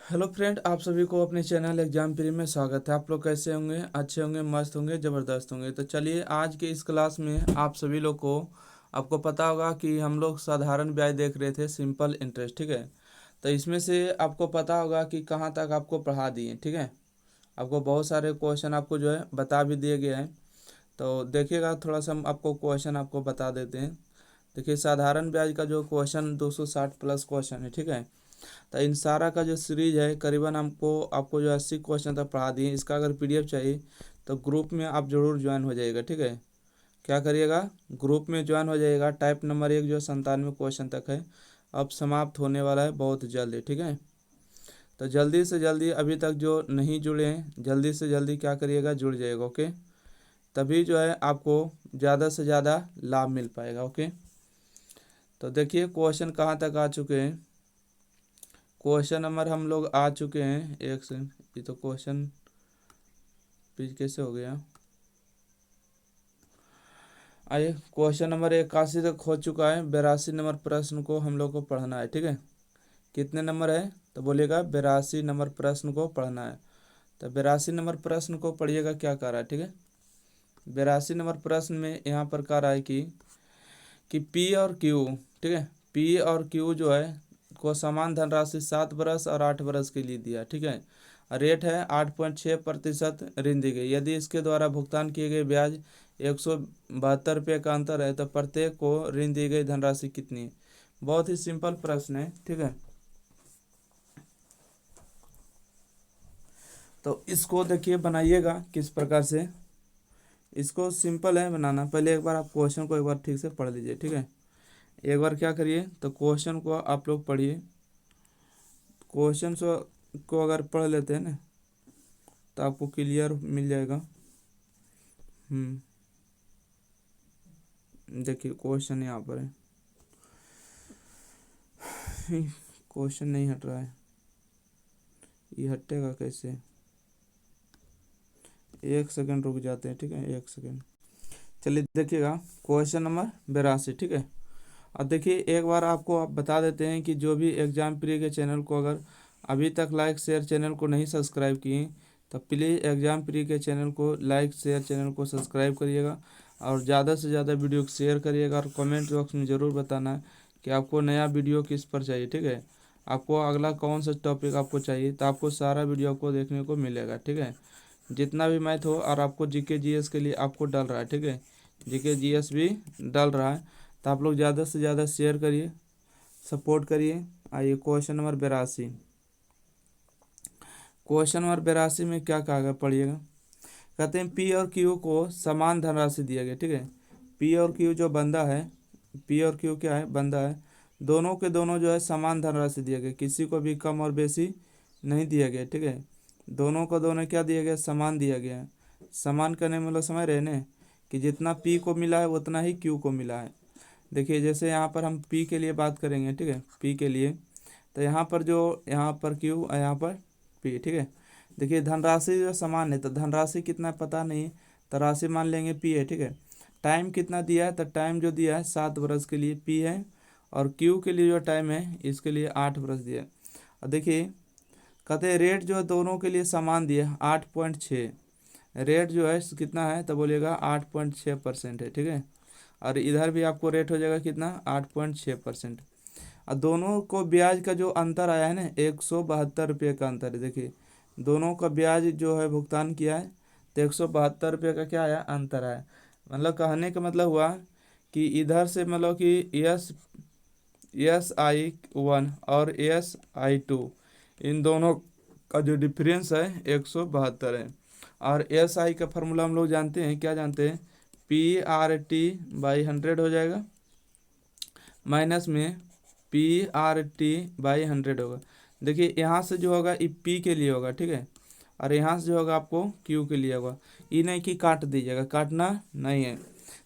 Hello friend, आप सभी को अपने चैनल एग्जाम प्री में स्वागत है। आप लोग कैसे होंगे? अच्छे होंगे, मस्त होंगे, ज़बरदस्त होंगे। तो चलिए, आज के इस क्लास में आप सभी लोग को आपको पता होगा कि हम लोग साधारण ब्याज देख रहे थे, सिंपल इंटरेस्ट। ठीक है, तो इसमें से आपको पता होगा कि कहाँ तक आपको पढ़ा दिए। ठीक है, आपको बहुत सारे क्वेश्चन आपको जो है बता भी दिए गए हैं। तो देखिएगा, थोड़ा सा हम आपको क्वेश्चन आपको बता देते हैं। देखिए, साधारण ब्याज का जो क्वेश्चन 260 प्लस क्वेश्चन है। ठीक है, तो इन सारा का जो सीरीज है करीबन हमको आपको जो 80 क्वेश्चन तक पढ़ा दिए। इसका अगर पीडीएफ चाहिए तो ग्रुप में आप जरूर ज्वाइन हो जाइएगा। ठीक है, क्या करिएगा, ग्रुप में ज्वाइन हो जाइएगा। टाइप नंबर 1 जो 97 क्वेश्चन तक है, अब समाप्त होने वाला है बहुत जल्दी। ठीक है, तो जल्दी से जल्दी अभी तक जो नहीं जुड़े हैं, जल्दी से जल्दी क्या करिएगा, जुड़ जाइएगा। ओके, तभी जो है आपको ज़्यादा से ज़्यादा लाभ मिल पाएगा। ओके, तो देखिए क्वेश्चन कहाँ तक आ चुके हैं। क्वेश्चन नंबर हम लोग आ चुके हैं एक से, ये तो क्वेश्चन पेज कैसे हो गया। आइए, क्वेश्चन नंबर 81 तक हो चुका है। 82 नंबर प्रश्न को हम लोग को पढ़ना है। ठीक है, कितने नंबर है तो बोलिएगा, 82 नंबर प्रश्न को पढ़ना है। तो 82 नंबर प्रश्न को पढ़िएगा क्या कह रहा है। ठीक है, 82 नंबर प्रश्न में यहाँ पर कह रहा है कि पी और क्यू, ठीक है, पी और क्यू जो है को समान धनराशि 7 बरस और 8 बरस के लिए दिया। ठीक है, रेट है 8.6% ऋण दी गई। यदि इसके द्वारा भुगतान किए गए ब्याज 172 रुपये का अंतर है तो प्रत्येक को ऋण दी गई धनराशि कितनी है। बहुत ही सिंपल प्रश्न है। ठीक है, तो इसको देखिए बनाइएगा किस प्रकार से। इसको सिंपल है बनाना। पहले एक बार आप क्वेश्चन को एक बार ठीक से पढ़ लीजिए। ठीक है, एक बार क्या करिए तो क्वेश्चन को आप लोग पढ़िए। क्वेश्चन को अगर पढ़ लेते हैं ना तो आपको क्लियर मिल जाएगा। देखिए क्वेश्चन यहाँ पर है। क्वेश्चन नहीं हट रहा है, ये हटेगा कैसे? एक सेकंड रुक जाते हैं। ठीक है, एक सेकंड। चलिए देखिएगा, क्वेश्चन नंबर 82। ठीक है, अब देखिए एक बार आपको आप बता देते हैं कि जो भी एग्जाम प्री के चैनल को अगर अभी तक लाइक शेयर चैनल को नहीं सब्सक्राइब किए तो प्लीज़ एग्जाम प्री के चैनल को लाइक शेयर चैनल को सब्सक्राइब करिएगा और ज़्यादा से ज़्यादा वीडियो को शेयर करिएगा और कमेंट बॉक्स में ज़रूर बताना है कि आपको नया वीडियो किस पर चाहिए। ठीक है, आपको अगला कौन सा टॉपिक आपको चाहिए, तो आपको सारा वीडियो आपको देखने को मिलेगा। ठीक है, जितना भी मैथ हो, और आपको जीके जीएस के लिए आपको डल रहा है। ठीक है, जीके जीएस भी डल रहा है, तो आप लोग ज़्यादा से ज़्यादा शेयर करिए, सपोर्ट करिए। आइए क्वेश्चन नंबर 82। क्वेश्चन नंबर 82 में क्या कहा गया, पढ़िएगा। कहते हैं पी और क्यू को समान धनराशि दिया गया। ठीक है, पी और क्यू जो बंदा है, पी और क्यू क्या है, बंदा है। दोनों के दोनों जो है समान धनराशि दिया गया, किसी को भी कम और बेसी नहीं दिया गया। ठीक है, दोनों को दोनों क्या दिया गया, समान दिया गया है। समान करने में मतलब समझ रहे ना कि जितना पी को मिला है उतना ही क्यू को मिला है। देखिए जैसे यहाँ पर हम पी के लिए बात करेंगे। ठीक है, पी के लिए तो यहाँ पर जो, यहाँ पर क्यू और यहाँ पर पी। ठीक है, देखिए धनराशि जो समान है तो धनराशि कितना है पता नहीं, तो राशि मान लेंगे पी है। ठीक है, टाइम कितना दिया है तो टाइम जो दिया है 7 बरस के लिए पी है, और क्यू के लिए जो टाइम है इसके लिए 8 बरस दिया है। और देखिए कहते हैं रेट जो है दोनों के लिए समान दिया है 8.6। रेट जो है कितना है तो बोलिएगा 8.6% है। ठीक है, और इधर भी आपको रेट हो जाएगा कितना, 8.6%। और दोनों को ब्याज का जो अंतर आया है ना, 172 रुपये का अंतर है। देखिए दोनों का ब्याज जो है भुगतान किया है तो 172 रुपये का क्या आया, अंतर आया। मतलब कहने का मतलब हुआ कि इधर से मतलब कि SI1 और SI2, इन दोनों का जो डिफरेंस है 172 है। और SI का फार्मूला हम लोग जानते हैं, क्या जानते हैं, PRT/100 हो जाएगा, माइनस में PRT/100 होगा। देखिए यहाँ से जो होगा ये P के लिए होगा। ठीक है, और यहाँ से जो होगा आपको Q के लिए होगा। ये नहीं कि काट दीजिएगा, काटना नहीं है।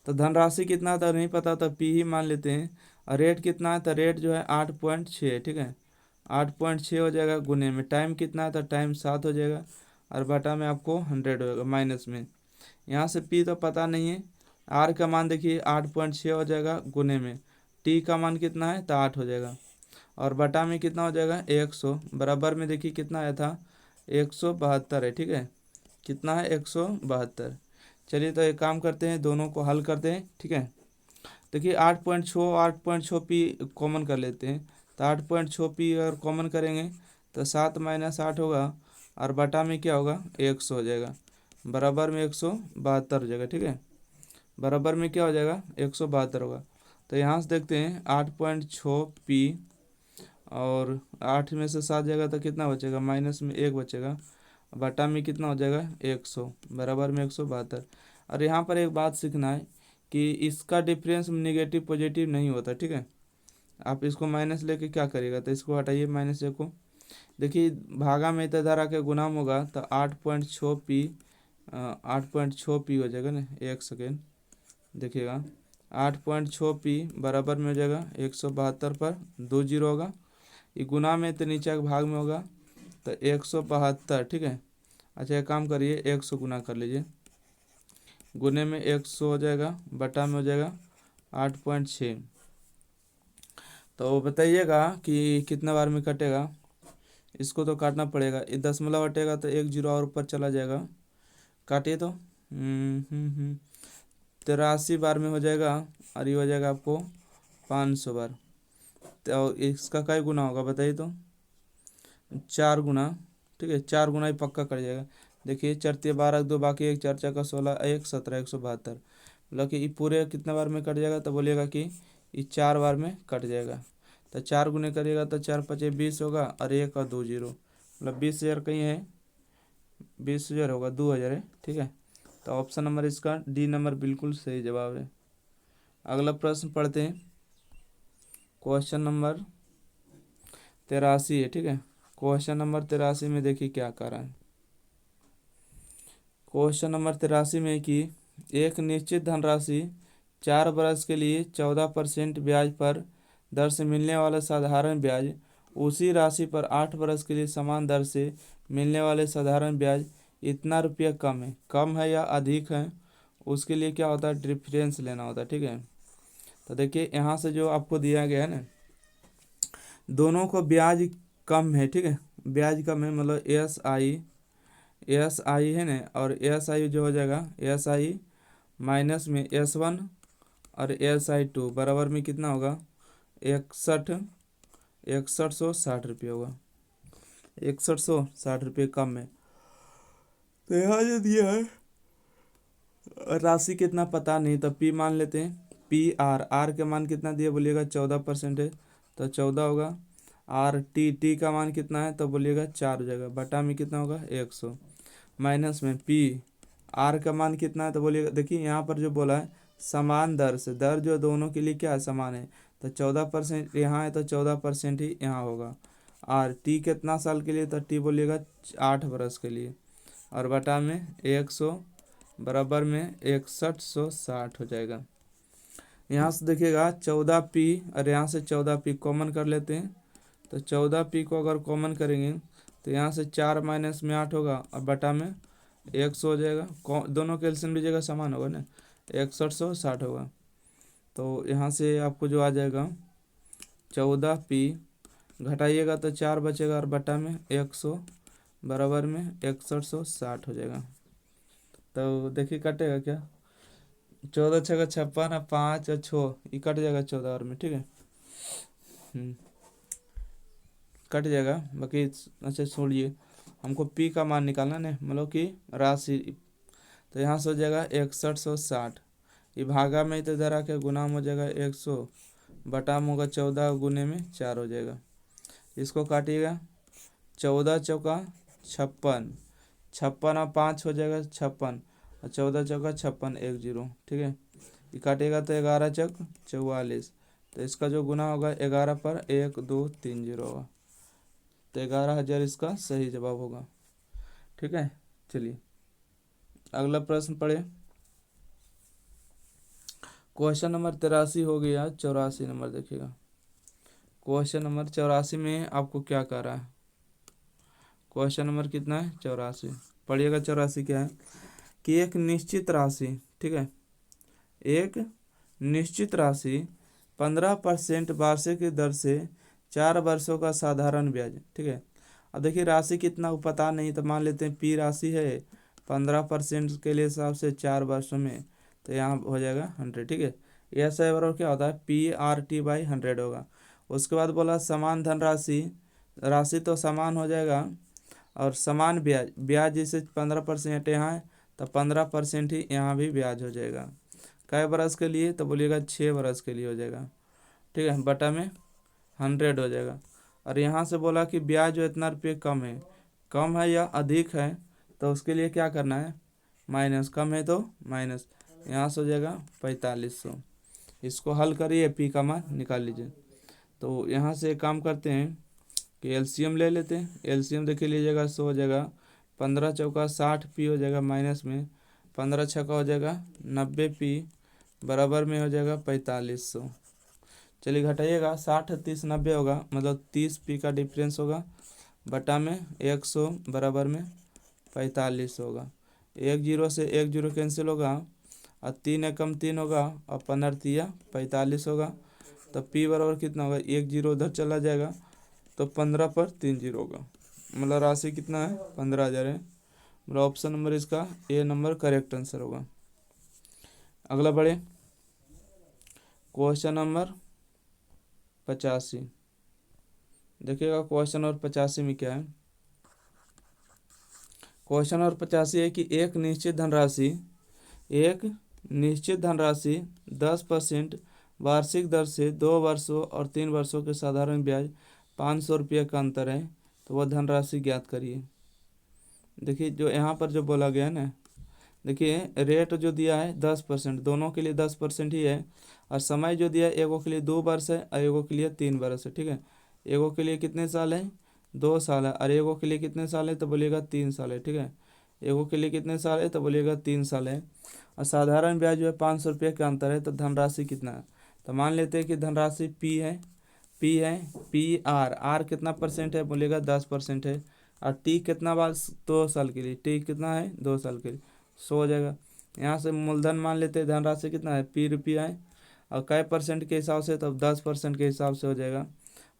तो धनराशि कितना था नहीं पता, तो P ही मान लेते हैं। और रेट कितना है तो रेट जो है 8.6। ठीक है, 8.6 हो जाएगा, गुने में टाइम कितना है तो टाइम 7 हो जाएगा, और बटा में आपको 100 होगा, माइनस में। यहाँ से P तो पता नहीं है। R का मान देखिए 8.6 हो जाएगा, गुने में टी का मान कितना है तो 8 हो जाएगा। और बटा में कितना हो जाएगा 100, बराबर में देखिए कितना आया था 172 है, ठीक है। कितना है 172। चलिए तो एक काम करते हैं, दोनों को हल करते हैं, ठीक है। देखिए 8.6 पी कॉमन कर लेते हैं, तो 8.6 पी अगर कॉमन करेंगे तो 7 - 8 होगा, और बटा में क्या होगा 100 हो जाएगा, बराबर में 172 हो जाएगा, ठीक है। बराबर में क्या हो जाएगा 172 होगा। तो यहाँ से देखते हैं 8.6 पी, और 8 में से 7 जाएगा तो कितना बचेगा, माइनस में 1 बचेगा, बटा में कितना हो जाएगा 100, बराबर में 172। और यहाँ पर एक बात सीखना है कि इसका डिफरेंस नेगेटिव पॉजिटिव नहीं होता, ठीक है। आप इसको माइनस लेके क्या करिएगा, तो इसको हटाइए माइनस एक को, देखिए भागा में इतना धारा के गुणाम होगा तो 8.6 पी, 8.6 पी हो जाएगा ना, एक सेकेंड देखिएगा, 8.6 पी बराबर में हो जाएगा 172 पर 2 जीरो होगा, ये गुना में तो नीचे के भाग में होगा तो 172, ठीक है। अच्छा एक काम करिए 100 गुना कर लीजिए, गुने में 100 हो जाएगा, बटा में हो जाएगा 8.6। तो बताइएगा कि कितना बार में कटेगा, इसको तो काटना पड़ेगा, ये दशमलव हटेगा तो 1 जीरो और ऊपर चला जाएगा, काटिए तो 83 बार में हो जाएगा, और ये हो जाएगा आपको 500 बार। तो इसका क्या गुना होगा बताइए तो, 4 गुना, ठीक है, 4 गुना ही पक्का कर जाएगा। देखिए 4×3 = 12, 2 बाकी 1, 4×4 = 16, 1 17, 172, मतलब कि ये पूरे कितने बार में कट जाएगा, तो बोलिएगा कि ये 4 बार में कट जाएगा। तो 4 गुने करिएगा तो 4×5 = 20 होगा, और 1 और 2 जीरो, मतलब 20,000 कहीं है, 20,000 होगा, 2,000 है, ठीक है। तो ऑप्शन नंबर इसका डी नंबर बिल्कुल सही जवाब है। अगला प्रश्न पढ़ते हैं, क्वेश्चन नंबर 83 है, ठीक है। क्वेश्चन नंबर 83 में देखिए क्या कर रहा है। क्वेश्चन नंबर 83 में कि एक निश्चित धनराशि 4 वर्ष के लिए 14% ब्याज पर दर से मिलने वाला साधारण ब्याज उसी राशि पर 8 वर्ष के लिए समान दर से मिलने वाले साधारण ब्याज इतना रुपया कम है या अधिक है, उसके लिए क्या होता है डिफरेंस लेना होता है, ठीक है। तो देखिए यहाँ से जो आपको दिया गया है ना, दोनों को ब्याज कम है, ठीक है, ब्याज कम है, मतलब एस आई है ना, और एस आई जो हो जाएगा एस आई माइनस में S1 और SI2 बराबर में कितना होगा 6160 होगा, 6160 कम है। तो यहाँ जो दिया है राशि कितना पता नहीं, तो P मान लेते हैं, आर के मान कितना दिया बोलिएगा 14% है, तो 14 होगा। टी का मान कितना है तो बोलिएगा 4 हो जाएगा, बटा में कितना होगा 100, माइनस में आर का मान कितना है तो बोलिएगा, देखिए यहाँ पर जो बोला है समान दर से, दर जो दोनों के लिए क्या है समान है, तो 14% यहाँ है तो 14% ही यहाँ होगा। टी कितना साल के लिए, तो टी बोलिएगा 8 वर्ष के लिए, और बटा में 100 बराबर में 6160 हो जाएगा। यहाँ से देखिएगा 14 पी, और यहाँ से 14 पी कॉमन कर लेते हैं, तो 14 पी को अगर कॉमन करेंगे तो यहाँ से 4 माइनस में 8 होगा, और बटा में 100 हो जाएगा, दोनों के एलसीएम लीजिएगा समान होगा ना, 6160 होगा। तो यहाँ से आपको जो आ जाएगा 14 पी घटाइएगा तो 4 बचेगा, और बटा में 100 बराबर में 6160 हो जाएगा। तो देखिए कटेगा क्या, 14×6 = 56, और 5 और 6 ये कट जाएगा 14 और में, ठीक है, कट जाएगा बाकी। अच्छा छोड़िए, हमको पी का मान निकालना है, मतलब कि राशि, तो यहाँ से हो जाएगा 6160, ये भागा में तो धरा के गुनाम हो जाएगा 100, बटा में होगा 14 गुने में 4 हो जाएगा। इसको काटिएगा 14×4 = 56, 56 और 5 हो जाएगा 56, और 14×4 = 56, 1 जीरो, ठीक है। ये काटेगा तो 11×4 = 44, तो इसका जो गुना होगा 11 पर 1 2 3 जीरो होगा, तो 11,000 इसका सही जवाब होगा, ठीक है। चलिए अगला प्रश्न पढ़े, क्वेश्चन नंबर 83 हो गया, 84 नंबर देखिएगा। क्वेश्चन नंबर 84 में आपको क्या कह रहा है, क्वेश्चन नंबर कितना है 84, पढ़िएगा। 84 क्या है कि एक निश्चित राशि, ठीक है, एक निश्चित राशि 15% वार्षिक दर से 4 वर्षों का साधारण ब्याज, ठीक है। अब देखिए राशि कितना पता नहीं, तो मान लेते हैं पी राशि है 15% के लिए हिसाब से 4 वर्षों में, तो यहाँ हो जाएगा 100, ठीक है। एस आई बराबर क्या होता है, पी आर टी बाई 100 होगा। उसके बाद बोला समान धनराशि, राशि तो समान हो जाएगा, और समान ब्याज, ब्याज जैसे 15% यहाँ है तो 15% ही यहाँ भी ब्याज हो जाएगा। कै बरस के लिए, तो बोलिएगा 6 बरस के लिए हो जाएगा, ठीक है। बटा में 100 हो जाएगा। और यहाँ से बोला कि ब्याज जो इतना रुपये कम है या अधिक है, तो उसके लिए क्या करना है, माइनस, कम है तो माइनस, यहाँ से हो जाएगा 4500। इसको हल करिए, पी का मान निकाल लीजिए। तो यहाँ से एक काम करते हैं कि एलसीएम ले लेते हैं। एलसीएम देखिए लीजिएगा, 100 हो जाएगा, 15 चौका 60 पी हो जाएगा, माइनस में 15 छक्का हो जाएगा 90 पी, बराबर में हो जाएगा 4500। चलिए घटाइएगा, 60 30 90 होगा, मतलब 30 पी का डिफरेंस होगा, बटा में 100 बराबर में 45 होगा। 1 जीरो से 1 जीरो कैंसिल होगा, और 3 एकम 3 होगा, और 15 तिया 45 होगा। तो पी बराबर कितना होगा, 1 जीरो उधर चला जाएगा, तो 15 पर 3 जीरो होगा, मतलब राशि कितना है, 15,000 है। मतलब ऑप्शन नंबर इसका ए नंबर करेक्ट आंसर होगा। अगला बढ़े, क्वेश्चन नंबर 85। देखिएगा क्वेश्चन नंबर 85 में क्या है। क्वेश्चन नंबर 85 है कि एक निश्चित धनराशि 10% वार्षिक दर से 2 वर्षों और 3 वर्षों के साधारण ब्याज 500 रुपये का अंतर है, तो वह धनराशि ज्ञात करिए। देखिए जो यहाँ पर जो बोला गया है ना, देखिए रेट जो दिया है 10%, दोनों के लिए 10% ही है, और समय जो दिया है एगो के लिए 2 वर्ष है और एगो के लिए 3 वर्ष है, ठीक है। एगो के लिए कितने साल है, 2 साल है, और एगो के लिए कितने साल है, तो बोलिएगा 3 साल है, ठीक है। एगो के लिए कितने साल है, तो बोलिएगा 3 साल है, और साधारण ब्याज जो है 500 रुपये का अंतर है, तो धनराशि कितना है। तो मान लेते हैं कि धनराशि पी आर कितना परसेंट है, बोलिएगा 10% है, और टी कितना बार, 2 साल के लिए, टी कितना है 2 साल के लिए, 100 हो जाएगा। यहाँ से मूलधन मान लेते हैं, धनराशि कितना है, पी रुपया है, और कै परसेंट के हिसाब से, तब 10% के हिसाब से हो जाएगा,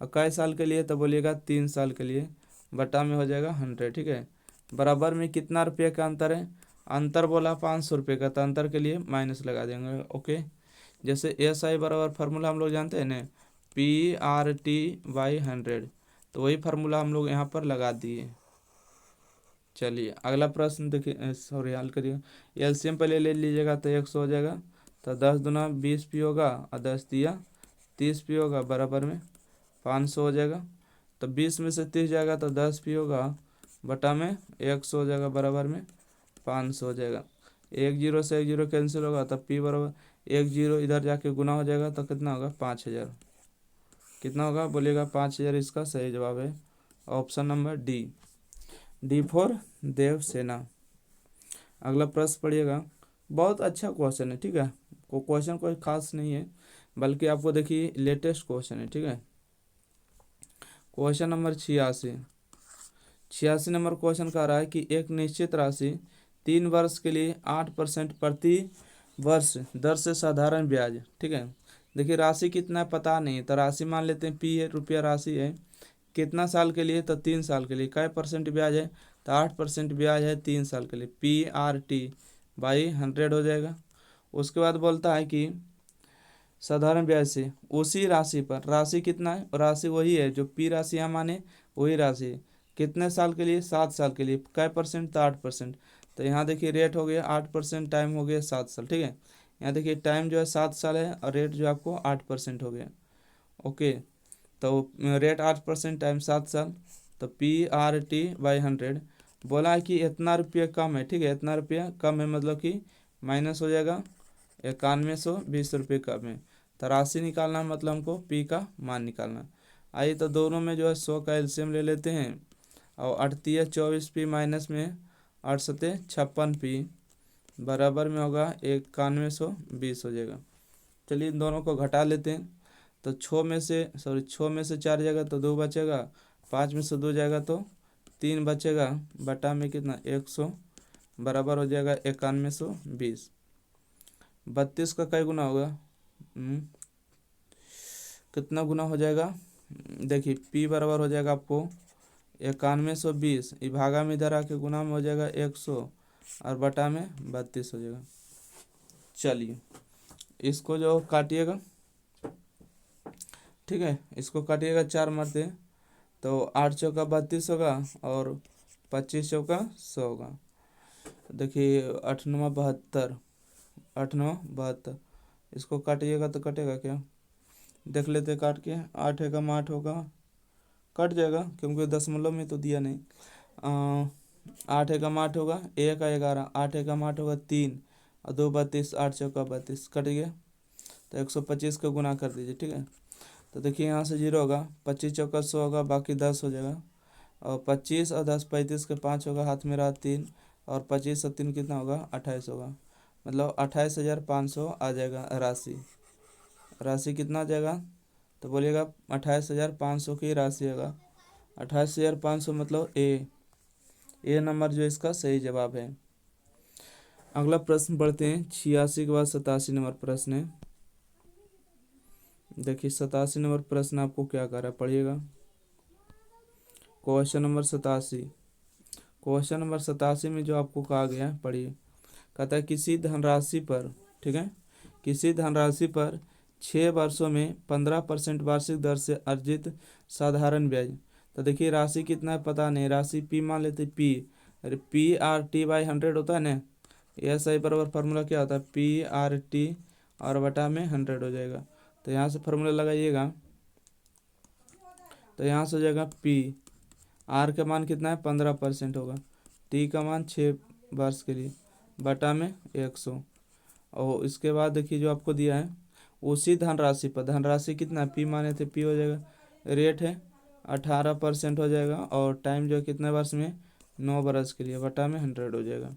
और कै साल के लिए, तो बोलिएगा 3 साल के लिए, बटा में हो जाएगा 100, ठीक है। बराबर में कितना रुपये का अंतर है, अंतर बोला 500 रुपये का, तो अंतर के लिए माइनस लगा देंगे, ओके। जैसे एस आई बराबर फार्मूला हम लोग जानते हैं ना, पी आर टी बाई 100, तो वही फार्मूला हम लोग यहाँ पर लगा दिए। चलिए अगला प्रश्न देखिए, सॉरी हल करिए। एलसीएम पहले ले लीजिएगा, तो 100 हो जाएगा, तो 10 दूना 20 पी होगा, और 10 दिया 30 पी होगा, बराबर में 500 हो जाएगा। तो 20 में से 30 जाएगा, तो 10 पी होगा, बटा में 100 हो जाएगा, बराबर में 500 हो जाएगा। 1 जीरो से 1 जीरो कैंसिल होगा, तब पी बराबर 1 जीरो इधर जाके गुना हो जाएगा, तो कितना होगा, 5000। कितना होगा, बोलिएगा 5000, इसका सही जवाब है option number D for Devsena. अगला प्रश्न पढ़िएगा, बहुत अच्छा क्वेश्चन है, ठीक है। क्वेश्चन कोई खास नहीं है, बल्कि आपको देखिए लेटेस्ट क्वेश्चन है, ठीक है। क्वेश्चन नंबर 86 नंबर क्वेश्चन कह रहा है कि एक निश्चित राशि 3 वर्ष के लिए 8% प्रति वर्ष दर से साधारण ब्याज, ठीक है। देखिए राशि कितना है पता नहीं, तो राशि मान लेते हैं पी है, रुपया राशि है, कितना साल के लिए, तो 3 साल के लिए, कै परसेंट ब्याज है, तो 8% ब्याज है 3 साल के लिए, पी आर टी बाई 100 हो जाएगा। उसके बाद बोलता है कि साधारण ब्याज से उसी राशि पर, राशि कितना है, राशि वही है जो पी राशि यहाँ माने, वही राशि है, कितने साल के लिए, 7 साल के लिए, कै परसेंट, तो 8%। तो यहाँ देखिए रेट हो गया 8%, टाइम हो गया 7 साल, ठीक है। यहाँ देखिए टाइम जो है 7 साल है, और रेट जो आपको 8% हो गया, ओके। तो रेट 8%, टाइम 7 साल, तो पी आर टी बाई 100 बोला है कि इतना रुपये कम है, ठीक है, इतना रुपया कम है, मतलब कि माइनस हो जाएगा 9120 रुपये कम है। तो राशि निकालना मतलब हमको पी का मान निकालना। आइए तो दोनों में जो है 100 का एलसीएम ले लेते हैं, और 38 24 पी माइनस में 8 सते 56 पी, बराबर में होगा 9120 हो जाएगा। चलिए इन दोनों को घटा लेते हैं, तो 6 में से 4 जाएगा तो 2 बचेगा, 5 में से 2 जाएगा तो 3 बचेगा, बटा में कितना 100, बराबर हो जाएगा 9120। 32 का कई गुना होगा, कितना गुना हो जाएगा, देखिए P बराबर हो जाएगा आपको 9120, ये भागा में इधर आके गुना में हो जाएगा 100 और बटा में 32 हो जाएगा। चलिए इसको जो काटिएगा, ठीक है, इसको काटिएगा 4 मरते तो 8 चौका 32 होगा और 25 चौका 100 होगा। देखिए 8 9 72, 8 9 72, इसको काटिएगा तो कटेगा क्या, देख लेते काट के। 8 एकम 8 होगा, कट जाएगा क्योंकि दशमलव में तो दिया नहीं। 8 एकम 8 होगा, 1 11, 8 एकम 8 होगा 3 और 2 32, 8 चौका 32, कट गया। तो 125 का गुना कर दीजिए, ठीक है। तो देखिए यहाँ से 0 होगा, 25 चौका 100 होगा, बाकी 10 हो जाएगा और 25 और 10 35 के 5 होगा, हाथ में रहा 3 और 25 और 3 कितना होगा 28 होगा, मतलब 28,500 आ जाएगा राशि। राशि कितना आ जाएगा तो बोलिएगा 28,500 की राशि होगा। 28,500 मतलब ए नंबर जो इसका सही जवाब है। अगला प्रश्न पढ़ते हैं, 86 के बाद 87 नंबर प्रश्न है। देखिए 87 नंबर प्रश्न आपको क्या कर रहा है, पढ़िएगा। क्वेश्चन नंबर 87, क्वेश्चन नंबर 87 में जो आपको कहा गया है पढ़िए। कहता है किसी धनराशि पर, ठीक है, किसी धनराशि पर 6 वर्षों में 15% वार्षिक दर से अर्जित साधारण ब्याज। तो देखिए राशि कितना है पता नहीं, राशि पी मान लेते, पी अरे PRT/100 होता है ना, एस आई बराबर फार्मूला क्या होता है PRT और बटा में 100 हो जाएगा। तो यहाँ से फार्मूला लगाइएगा, तो यहाँ से हो जाएगा पी, आर का मान कितना है 15% होगा, टी का मान 6 वर्ष के लिए, बटा में 100। और इसके बाद देखिए जो आपको दिया है उसी धनराशि पर, धनराशि कितना पी माने थे, पी हो जाएगा, रेट है 18% हो जाएगा और टाइम जो है कितने वर्ष में 9 वर्ष के लिए, बटा में 100 हो जाएगा।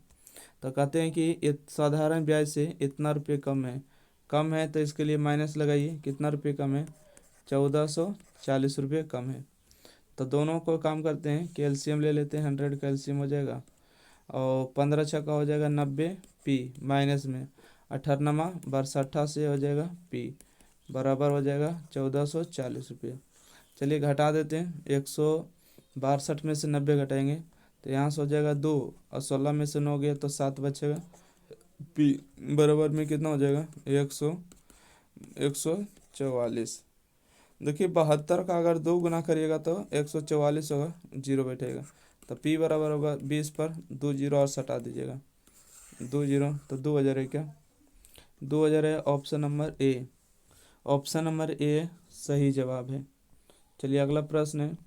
तो कहते हैं कि साधारण ब्याज से इतना रुपये कम है, कम है तो इसके लिए माइनस लगाइए, कितना रुपये कम है 1440 रुपये कम है। तो दोनों को काम करते हैं, कैल्शियम ले लेते हैं, 100 कैल्शियम हो जाएगा और 15 छक्का हो जाएगा 90 पी माइनस में 18 62 से हो जाएगा पी, बराबर हो जाएगा 1440 रुपये। चलिए घटा देते हैं, 162 में से 90 घटाएंगे तो यहाँ से हो जाएगा 2 और 16 में से 9 गया तो 7 बचेगा, पी बराबर में कितना हो जाएगा 144। देखिए 72 का अगर 2 गुना करिएगा तो 144 होगा, 0 बैठेगा। तो पी बराबर होगा 20 पर 2 जीरो और सटा दीजिएगा, 2 जीरो तो 2000 है क्या, 2000 है। Option number A, option number A सही जवाब है। चलिए अगला प्रश्न है,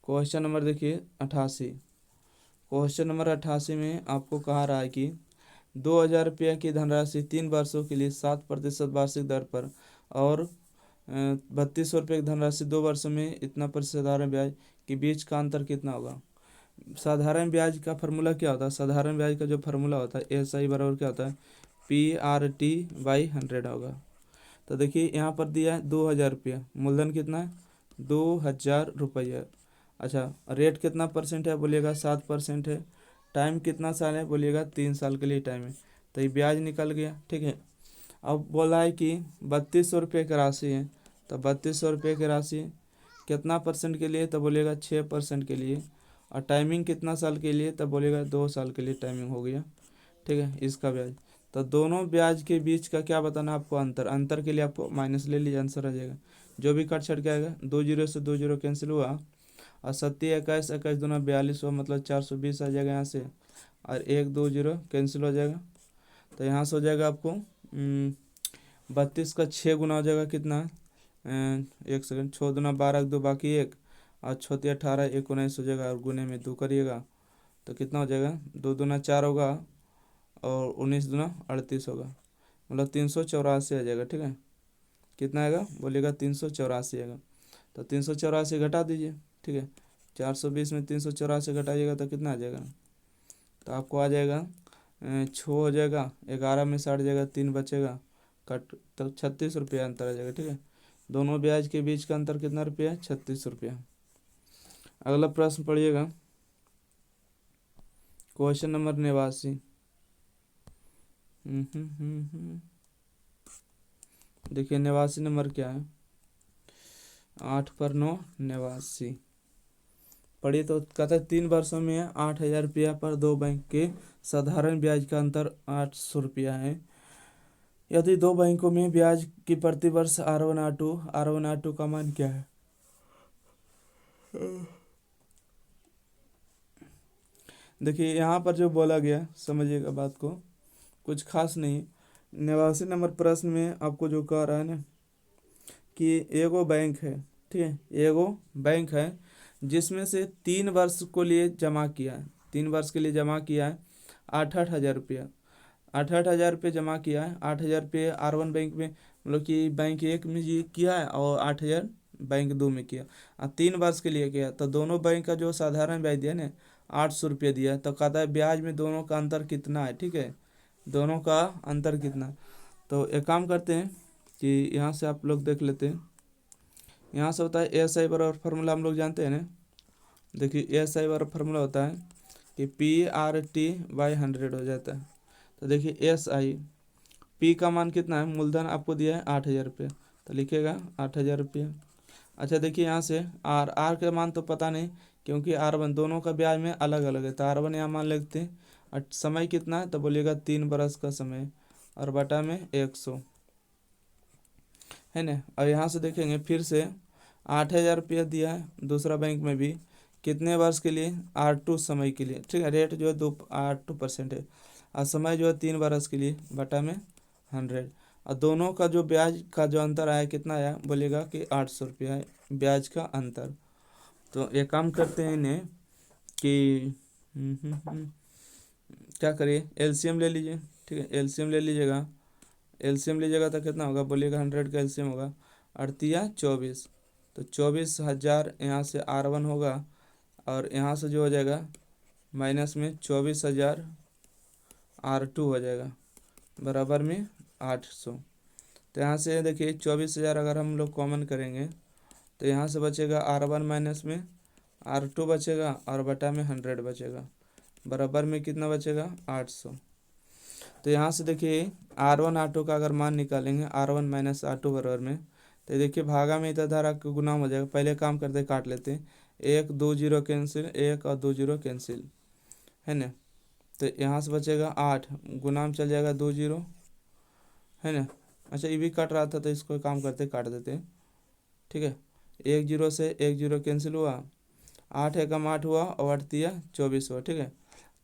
क्वेश्चन नंबर देखिए 88। क्वेश्चन नंबर 88 में आपको कहा रहा है कि 2000 रुपये की धनराशि 3 वर्षों के लिए 7% वार्षिक दर पर और 3200 रुपये की धनराशि 2 वर्षों में इतना प्रतिशत साधारण ब्याज के बीच का अंतर कितना होगा। साधारण ब्याज का फार्मूला क्या होता है, साधारण ब्याज का जो फार्मूला होता है एस आई बराबर क्या होता है PRT/100 होगा। तो देखिए यहाँ पर दिया है 2000 रुपया, मूलधन कितना है 2000 रुपया। अच्छा रेट कितना परसेंट है बोलिएगा 7% है, टाइम कितना साल है बोलिएगा 3 साल के लिए टाइम है, तो ये ब्याज निकल गया, ठीक है। अब बोला है कि 3200 रुपये की राशि है, तो 3200 रुपये की राशि कितना परसेंट के लिए, तो बोलिएगा 6% के लिए, और टाइमिंग कितना साल के लिए, तो बोलिएगा 2 साल के लिए टाइमिंग हो गया, ठीक है। इसका ब्याज, तो दोनों ब्याज के बीच का क्या बताना आपको, अंतर, अंतर के लिए आपको माइनस ले लीजिए, आंसर आ जाएगा। जो भी कट छट के आएगा 2 जीरो से 2 जीरो कैंसिल हुआ और 27 21 21 दूना 42 हुआ, मतलब 420 आ जाएगा यहाँ से, और 1 2 जीरो कैंसिल हो जाएगा। तो यहाँ से हो जाएगा आपको 32 का 6 गुना हो जाएगा कितना, एक सेकंड, 6 दूना 12 2 बाकी 1 और 6 18 1 19 हो जाएगा, और गुने में 2 करिएगा तो कितना हो जाएगा 2 दूना 4 होगा और 19 दूना 38 होगा, मतलब 384 आ जाएगा, ठीक है। कितना आएगा बोलिएगा 384 आएगा। तो 384 घटा दीजिए, ठीक है, 420 में 384 घटाइएगा तो कितना आ जाएगा, तो आपको आ जाएगा 6 हो जाएगा, 11 में 60 जाएगा, 3 बचेगा, कट तो 36 रुपया अंतर आ जाएगा, ठीक है। दोनों ब्याज के बीच का अंतर कितना रुपया है 36 रुपया। अगला प्रश्न पढ़िएगा, क्वेश्चन नंबर 89। देखिए 89 नंबर क्या है, 8 पर 9 89। पढ़िए तो कहता है 3 वर्षों में 8,000 रुपया पर दो बैंक के साधारण ब्याज का अंतर 800 रुपया है। यदि दो बैंकों में ब्याज की प्रति वर्ष R1 R2 का मान क्या है। देखिए यहाँ पर जो बोला गया समझिएगा बात को, कुछ खास नहीं। 89 नंबर प्रश्न में आपको जो कह रहा है ना कि एगो बैंक है, ठीक है, एगो बैंक है जिसमें से 3 वर्ष को लिए जमा किया है, 3 वर्ष के लिए जमा किया है 8,000 रुपया, 8,000 रुपये जमा किया है। 8,000 रुपये R1 बैंक में मतलब कि बैंक एक में जी किया है और 8,000 बैंक दो में किया और 3 वर्ष के लिए किया, तो दोनों बैंक का जो साधारण ब्याज दिया ना 800 रुपये दिया, तो कहता है ब्याज में दोनों का अंतर कितना है। ठीक है, दोनों का अंतर कितना। तो एक काम करते हैं कि यहाँ से आप लोग देख लेते हैं। यहाँ से होता है ASI बराबर फार्मूला हम लोग जानते हैं ना। देखिए ASI बराबर फार्मूला होता है कि PRT/100 हो जाता है। तो देखिए SI P का मान कितना है, मूलधन आपको दिया है 8,000 रुपये, तो लिखेगा 8,000 रुपये। अच्छा देखिए यहाँ से R का मान तो पता नहीं क्योंकि R1 दोनों का ब्याज में अलग अलग है, तो R1 यहाँ मान लेते हैं। और समय कितना है तो बोलिएगा 3 बरस का समय और बटा में 100 है ना। और यहाँ से देखेंगे फिर से 8,000 रुपया दिया है दूसरा बैंक में भी, कितने वर्ष के लिए, R2 समय के लिए, ठीक है। रेट जो है 2% है और समय जो है 3 बरस के लिए बटा में 100। और दोनों का जो ब्याज का जो अंतर आया कितना आया बोलिएगा कि 800 रुपया है ब्याज का अंतर। तो एक काम करते हैं इन्हें कि क्या करिए LCM ले लीजिए, ठीक है। LCM ले लीजिएगा, LCM लीजिएगा तो कितना होगा बोलिएगा 100 का LCM होगा 8×3 = 24, तो 24,000 यहाँ से R1 होगा और यहाँ से जो हो जाएगा माइनस में 24,000 R2 हो जाएगा बराबर में 800। तो यहाँ से देखिए 24,000 अगर हम लोग कॉमन करेंगे तो यहाँ से बचेगा R1 माइनस में R2 बचेगा और बटा में 100 बचेगा बराबर में कितना बचेगा 800। तो यहाँ से देखिए R1 R2 का अगर मान निकालेंगे R1 माइनस R2 बराबर में, तो देखिए भागा में इधर धारा का गुना हो जाएगा। पहले काम करते काट लेते हैं, 1 2 0 कैंसिल, 1 और 2 0 कैंसिल है ना। तो यहाँ से बचेगा 8, गुना में चल जाएगा 2 0 है ना। अच्छा ये भी कट रहा था तो इसको काम करते काट देते हैं, ठीक है। 1 0 से 1 0 कैंसिल हुआ, 8 एकम 8 हुआ और 8×3 = 24 हुआ, ठीक है।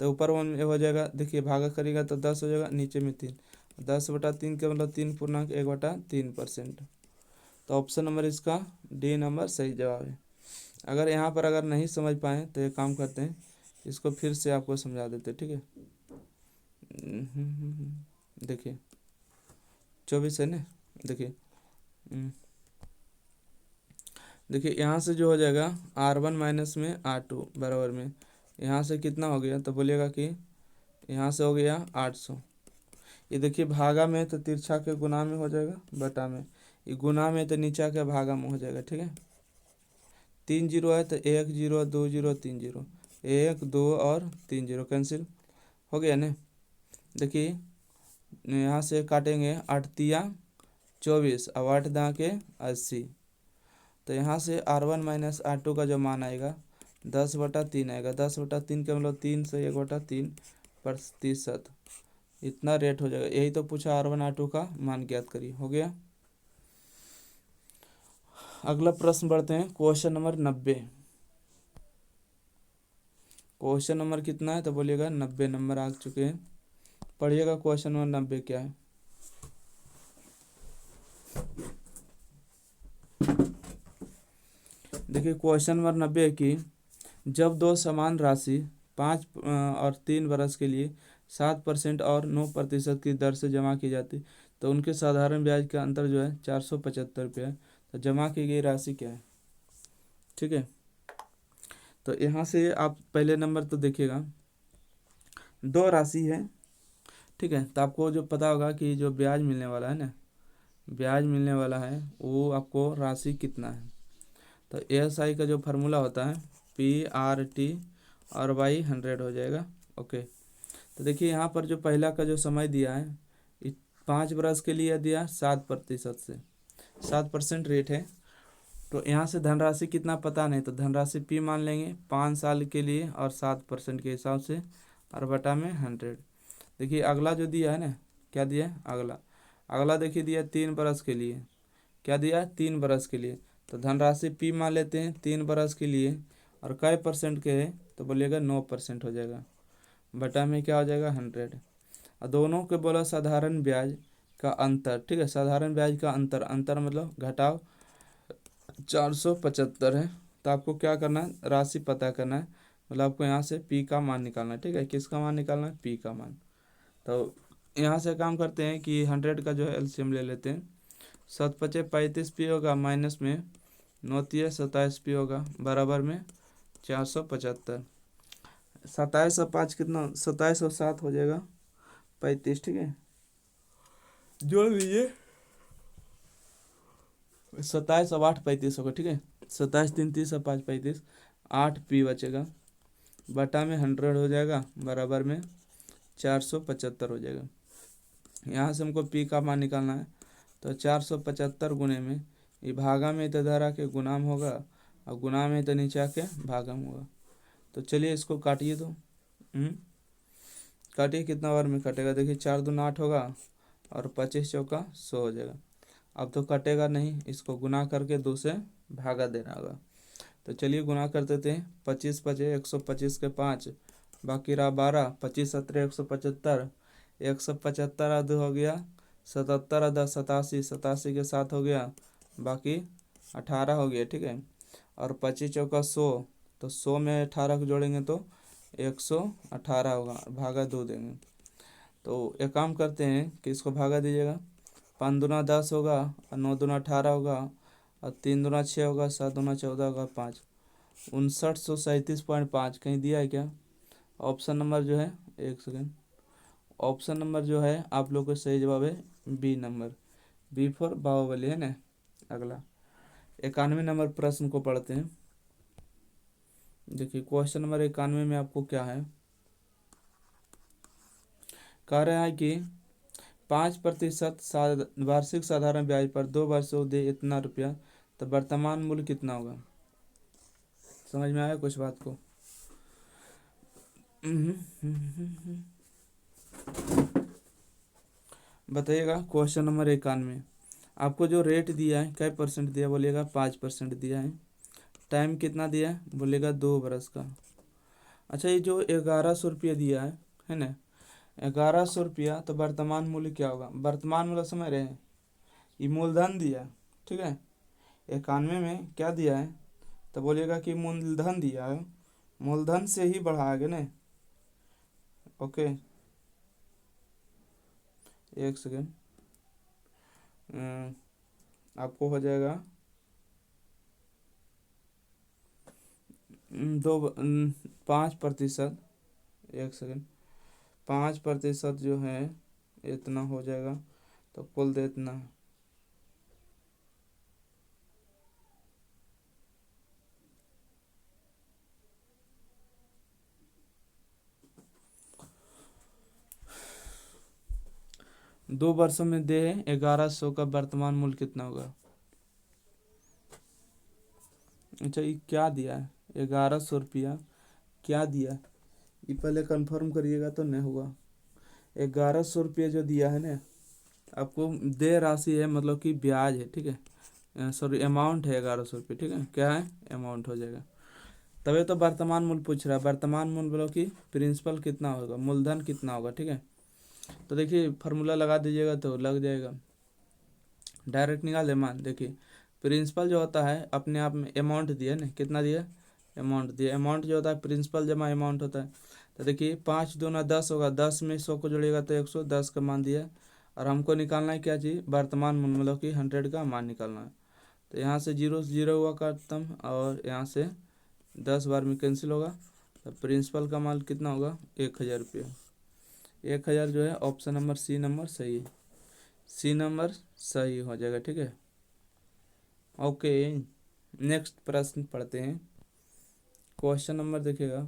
तो ऊपर वन हो जाएगा, देखिए भागा करेगा तो 10 हो जाएगा, नीचे में 3, 10/3 का मतलब 3.1/3%। तो ऑप्शन नंबर इसका D नंबर सही जवाब है। अगर यहाँ पर अगर नहीं समझ पाए तो एक काम करते हैं, इसको फिर से आपको समझा देते, ठीक है। देखिए 24 है ना, देखिए देखिए यहाँ से जो हो जाएगा R1 माइनस में R2 बराबर में यहाँ से कितना हो गया तो बोलिएगा कि यहाँ से हो गया 800। ये देखिए भागा में तो तिरछा के गुना में हो जाएगा बटा में, ये गुना में तो नीचा के भागा में हो जाएगा, ठीक है। 3 0 है तो 1 0 2 0 3 0, 1 2 और 3 0 कैंसिल हो गया ना। देखिए यहाँ से काटेंगे 8×3 = 24 और 8×2 = 80। तो यहाँ से R1 माइनस R2 का जो मान आएगा 10/3 आएगा, 10/3 का मतलब 3 से 1/3%, इतना रेट हो जाएगा। यही तो पूछा R1 R2 का मान ज्ञात करिए, हो गया। अगला प्रश्न बढ़ते हैं, क्वेश्चन नंबर 90। क्वेश्चन नंबर कितना है तो बोलिएगा 90 नंबर आ चुके हैं। पढ़िएगा क्वेश्चन नंबर 90 क्या है। देखिए क्वेश्चन नंबर 90 है कि जब दो समान राशि 5 और 3 बरस के लिए 7% और 9% की दर से जमा की जाती तो उनके साधारण ब्याज का अंतर जो है 475 रुपये है। तो जमा की गई राशि क्या है, ठीक है। तो यहाँ से आप पहले नंबर तो देखिएगा, दो राशि है, ठीक है। तो आपको जो पता होगा कि जो ब्याज मिलने वाला है ना, ब्याज मिलने वाला है वो आपको राशि कितना है। तो ASI का जो फार्मूला होता है PRT/100 हो जाएगा, ओके। तो देखिए यहाँ पर जो पहला का जो समय दिया है 5 बरस के लिए दिया 7% से 7% रेट है। तो यहाँ से धनराशि कितना पता नहीं, तो धनराशि P मान लेंगे 5 साल के लिए और 7% के हिसाब से, और बटा में 100। देखिए अगला जो दिया है ना, क्या दिया है अगला, अगला देखिए दिया 3 बरस के लिए, क्या दिया 3 बरस के लिए। तो धनराशि P मान लेते हैं 3 बरस के लिए, और कै परसेंट के है, तो बोलिएगा 9% हो जाएगा, बटा में क्या हो जाएगा 100। और दोनों के बोला साधारण ब्याज का अंतर, ठीक है, साधारण ब्याज का अंतर, अंतर मतलब घटाव 475 है। तो आपको क्या करना है, राशि पता करना है, मतलब आपको यहाँ से P का मान निकालना है, ठीक है, किसका मान निकालना है, P का मान। तो यहाँ से काम करते हैं कि 100 का जो है एलसीएम ले लेते हैं। 7×5 = 35 P होगा, माइनस में 9×3 = 27 P होगा, बराबर में 475। 27 और 5 कितना, 27 और 7 हो जाएगा 35, ठीक है, जोड़ लीजिए, 27 और 8 35 होगा, ठीक है, 27 3 30 और 5 35, 8P बचेगा, बटा में 100 हो जाएगा, बराबर में 475 हो जाएगा। यहाँ से हमको P का मान निकालना है, तो 475 गुने में ये भागा में तो धरा के गुणाम होगा, और गुणा में तो नीचे आके भागम होगा। तो चलिए इसको काटिए, तो काटिए, कितना बार में कटेगा, देखिए 4 दूना 8 होगा, और 25 चौका 100 हो जाएगा। अब तो कटेगा नहीं, इसको गुना करके 2 से भागा देना होगा। तो चलिए गुना कर देते हैं, 25 5 125 के 5, बाकी रहा 12, 25 17 175, 175 और 2 हो गया 77, और 10 87, 87 के 7 हो गया, बाकी 18 हो गया, ठीक है, और 25 चौका 100, तो 100 में 18 को जोड़ेंगे तो 118 होगा, भागा 2 देंगे। तो एक काम करते हैं कि इसको भागा दीजिएगा, 5 दूना 10 होगा, और 9 दूना 18 होगा, और 3 दूना 6 होगा, 7 दूना 14 होगा, 5 5937.5 कहीं दिया है क्या। ऑप्शन नंबर जो है, एक सेकेंड, ऑप्शन नंबर जो है आप लोग का सही जवाब है B number, B for Baahubali है ना। अगला 91 नंबर प्रश्न को पढ़ते हैं। देखिए क्वेश्चन नंबर 91 में आपको क्या है, कह रहा है कि 5% वार्षिक साधारण ब्याज पर 2 वर्षों दे इतना रुपया, तो वर्तमान मूल्य कितना होगा। समझ में आया कुछ बात को। बताइएगा क्वेश्चन नंबर 91, आपको जो रेट दिया है कै परसेंट दिया, बोलिएगा 5% दिया है। टाइम कितना दिया है, बोलिएगा 2 बरस का। अच्छा ये जो 1100 रुपया दिया है ना, 1100 रुपया, तो वर्तमान मूल्य क्या होगा, वर्तमान मूल्य समझ रहे हैं, ये मूलधन दिया, ठीक है, 91 में क्या दिया है, तो बोलिएगा कि मूलधन दिया है, मूलधन से ही बढ़ाएंगे ना। ओके एक सेकेंड, आपको हो जाएगा 5%, एक सेकेंड, 5% जो है इतना हो जाएगा, तो कुल दे इतना, दो वर्षों में दे 1100 का वर्तमान मूल्य कितना होगा। अच्छा ये क्या दिया है, 1100 रुपया क्या दिया, ये पहले कंफर्म करिएगा तो नहीं होगा। 1100 रुपया जो दिया है ना आपको, दे राशि है मतलब कि ब्याज है, ठीक है, सॉरी अमाउंट है 1100 रुपये, ठीक है, क्या है अमाउंट हो जाएगा। तभी तो वर्तमान मूल्य पूछ रहा है, वर्तमान मूल्य बोलो कि प्रिंसिपल कितना होगा, मूलधन कितना होगा, ठीक है। तो देखिए फार्मूला लगा दीजिएगा तो लग जाएगा, डायरेक्ट निकाल दे मान। देखिए प्रिंसिपल जो होता है अपने आप में अमाउंट दिया ना, कितना दिया अमाउंट दिया, अमाउंट जो होता है प्रिंसिपल जमा अमाउंट होता है। तो देखिए 5 दूना 10 होगा, 10 में 100 को जोड़ेगा तो 110 का मान दिया, और हमको निकालना है क्या चीज़, वर्तमान मूल्य मतलब कि 100 का मान निकालना है। तो यहाँ से 0 से 0 हुआ खत्म, और यहाँ से 10 बार में कैंसिल होगा, तो प्रिंसिपल का मान कितना होगा 1000 रुपया। 1000 जो है ऑप्शन नंबर सी नंबर सही है, सी नंबर सही हो जाएगा, ठीक है। ओके नेक्स्ट प्रश्न पढ़ते हैं। क्वेश्चन नंबर देखिएगा,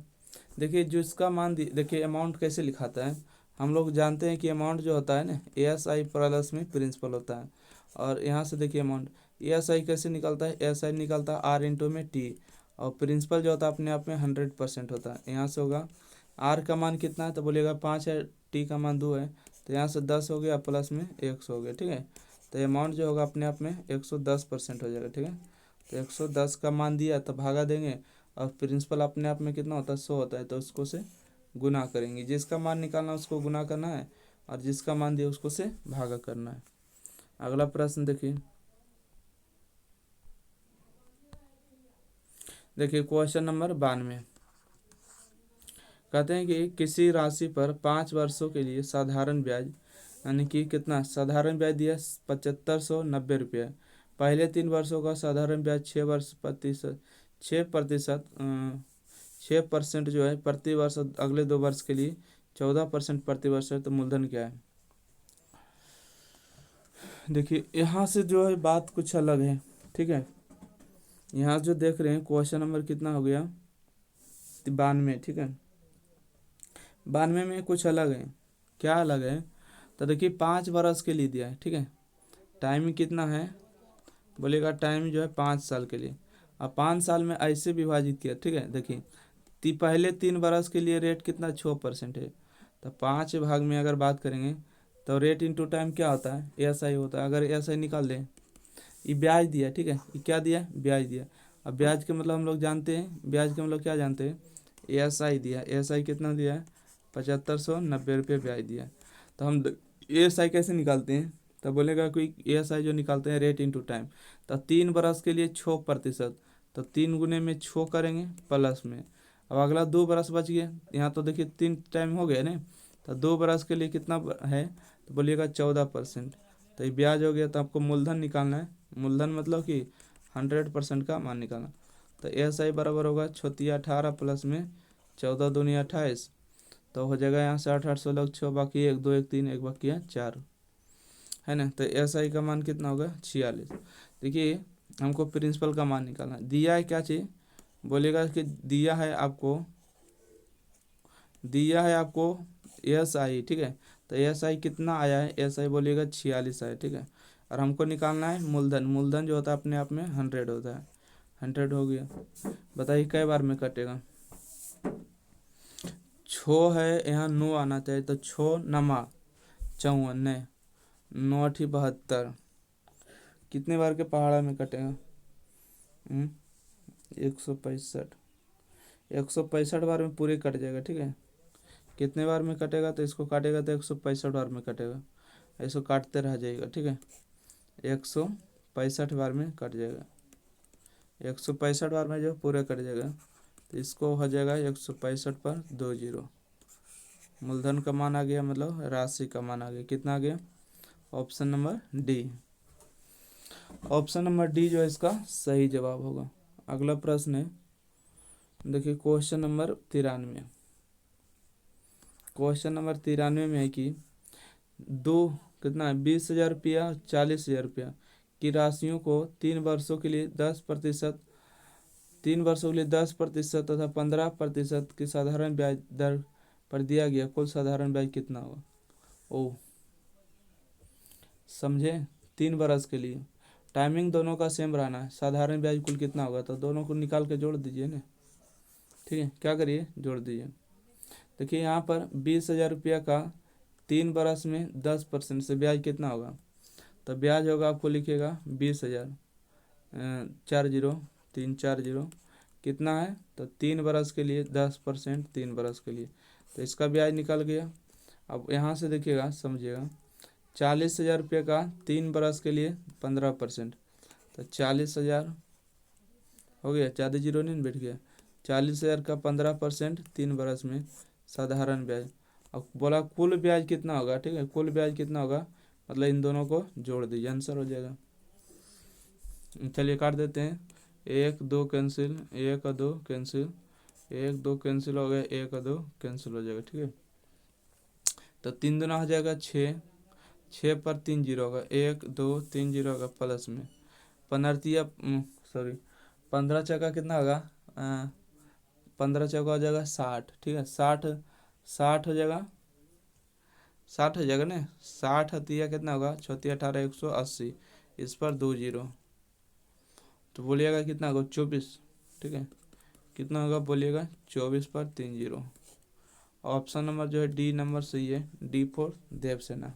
देखिए जो इसका मान देखिए अमाउंट कैसे लिखाता है, हम लोग जानते हैं कि अमाउंट जो होता है ना ASI प्लस में प्रिंसिपल होता है, और यहाँ से देखिए अमाउंट, एस आई कैसे निकलता है, एस आई निकलता है आर इंटू में टी, और प्रिंसिपल जो होता है अपने आप में 100% होता है। यहाँ से होगा आर का मान कितना है, तो बोलिएगा 5 है, टी का मान 2 है, तो यहाँ से 10 हो गया प्लस में 100 हो गया, ठीक है। तो अमाउंट जो होगा अपने आप में 110% हो जाएगा, ठीक है। तो 110 का मान दिया तो भागा देंगे, और प्रिंसिपल अपने आप में कितना होता है, 100 होता है, तो उसको से गुना करेंगे। जिसका मान निकालना है उसको गुना करना है, और जिसका मान दिया उसको से भागा करना है। अगला प्रश्न देखिए, क्वेश्चन नंबर 92। कहते हैं कि किसी राशि पर 5 वर्षों के लिए साधारण ब्याज, यानी कि कितना साधारण ब्याज दिया 7590 रुपये। पहले 3 वर्षों का साधारण ब्याज 6% जो है प्रति वर्ष, अगले 2 वर्ष के लिए 14% प्रति वर्ष है, तो मूलधन क्या है। देखिए यहाँ से जो है बात कुछ अलग है, ठीक है। यहाँ जो देख रहे हैं क्वेश्चन नंबर कितना हो गया, 92, ठीक है। 92 में कुछ अलग है। क्या अलग है, तो देखिए 5 वर्ष के लिए दिया है, ठीक है। टाइम कितना है, बोलेगा टाइम जो है 5 साल के लिए, अब 5 साल में ऐसे विभाजित किया, ठीक है। देखिए पहले 3 वर्ष के लिए रेट कितना 6% है, तो 5 भाग में अगर बात करेंगे तो रेट इंटू टाइम क्या होता है, एस आई होता है। अगर एस आई निकाल दें, ये ब्याज दिया, ठीक है, ये क्या दिया, ब्याज दिया। अब ब्याज के मतलब हम लोग जानते हैं, ब्याज के मतलब क्या जानते हैं, एस आई दिया, एस आई कितना दिया है 7590 रुपये ब्याज दिया। तो हम एस आई कैसे निकालते हैं, तो बोलेगा कोई एस आई जो निकालते हैं रेट इंटू टाइम, तो 3 वर्ष के लिए 6%, तो 3 गुने में 6 करेंगे प्लस में। अब अगला 2 वर्ष बच गया, यहाँ तो देखिए 3 टाइम हो गया ना, तो 2 वर्ष के लिए कितना है, तो बोलिएगा 14%। तो ये ब्याज हो गया, तो आपको मूलधन निकालना है। मूलधन मतलब कि 100% का मान निकालना। तो एस आई बराबर होगा 3618 प्लस में 14 दूनी 28, तो हो जाएगा यहाँ से 8 8 16 6 बाकी 1 2 1 3 1 बाकी है 4, है ना। तो एस आई का मान कितना होगा 46। देखिए हमको प्रिंसिपल का मान निकालना है। दिया है क्या चीज़, बोलेगा कि दिया है आपको एस आई, ठीक है। तो एस आई कितना आया है, एस आई बोलिएगा 46 आया, ठीक है। और हमको निकालना है मूलधन। मूलधन जो होता है अपने आप में 100 होता है, 100 हो गया। बताइए कई बार में कटेगा, 6 है यहाँ 9 आना चाहिए, तो 6 नमा 54, 9 8 72, कितने बार के पहाड़ा में कटेगा, 165, 165 बार में पूरे कट जाएगा, ठीक है। कितने बार में कटेगा, तो इसको काटेगा तो 165 बार में कटेगा, इसको काटते रह जाएगा, ठीक है। 165 बार में कट जाएगा, 165 बार में जो पूरे कट जाएगा, तो इसको हो जाएगा 165 पर 2 जीरो। मूलधन का मान आ गया, मतलब राशि का मान आ गया, कितना आ गया, option number D. Option number D जो है इसका सही जवाब होगा। अगला प्रश्न है, देखिए क्वेश्चन नंबर 93। क्वेश्चन नंबर 93 में है कि दो कितना है 20,000 रुपया 40,000 रुपया की राशियों को 3 वर्षों के लिए 10%, 3 वर्षों के लिए 10% तथा 15% की साधारण ब्याज दर पर दिया गया कुल साधारण ब्याज कितना होगा। ओ समझे, 3 वर्ष के लिए टाइमिंग दोनों का सेम रहना है, साधारण ब्याज कुल कितना होगा, तो दोनों को निकाल के जोड़ दीजिए ना, ठीक है। क्या करिए, जोड़ दीजिए। देखिए यहाँ पर 20,000 रुपया का 3 वर्ष में 10% से ब्याज कितना होगा, तो ब्याज होगा आपको लिखिएगा 20,000, 40 3 40 कितना है, तो 3 वर्ष के लिए 10%, 3 वर्ष के लिए, तो इसका ब्याज निकल गया। अब यहाँ से देखिएगा समझिएगा, 40,000 रुपये का 3 वर्ष के लिए 15%, तो 40,000 हो गया, ज़्यादा जीरो नहीं बैठ गया, 40,000 का 15% 3 वर्ष में साधारण ब्याज। अब बोला कुल ब्याज कितना होगा, ठीक है, कुल ब्याज कितना होगा, मतलब इन दोनों को जोड़ दीजिए, आंसर हो जाएगा। चलिए काट देते हैं, 1 2 कैंसिल, 1 और 2 कैंसिल, 1 2 कैंसिल हो गया, 1 और 2 कैंसिल हो जाएगा, ठीक है। तो 3 दूना हो जाएगा 6, 6 पर 3 जीरो होगा, 1 2 3 जीरो होगा प्लस में 15 चौका कितना होगा, 15 चौका हो जाएगा 60, ठीक है। 60 60 हो जाएगा, 60 हो जाएगा ना, 60 हतिया कितना होगा 36 18 180, इस पर 2 जीरो, तो बोलिएगा कितना होगा 24, ठीक है। कितना होगा बोलिएगा 24 पर 3 जीरो। ऑप्शन नंबर जो है डी नंबर सही है, डी फॉर देवसेना।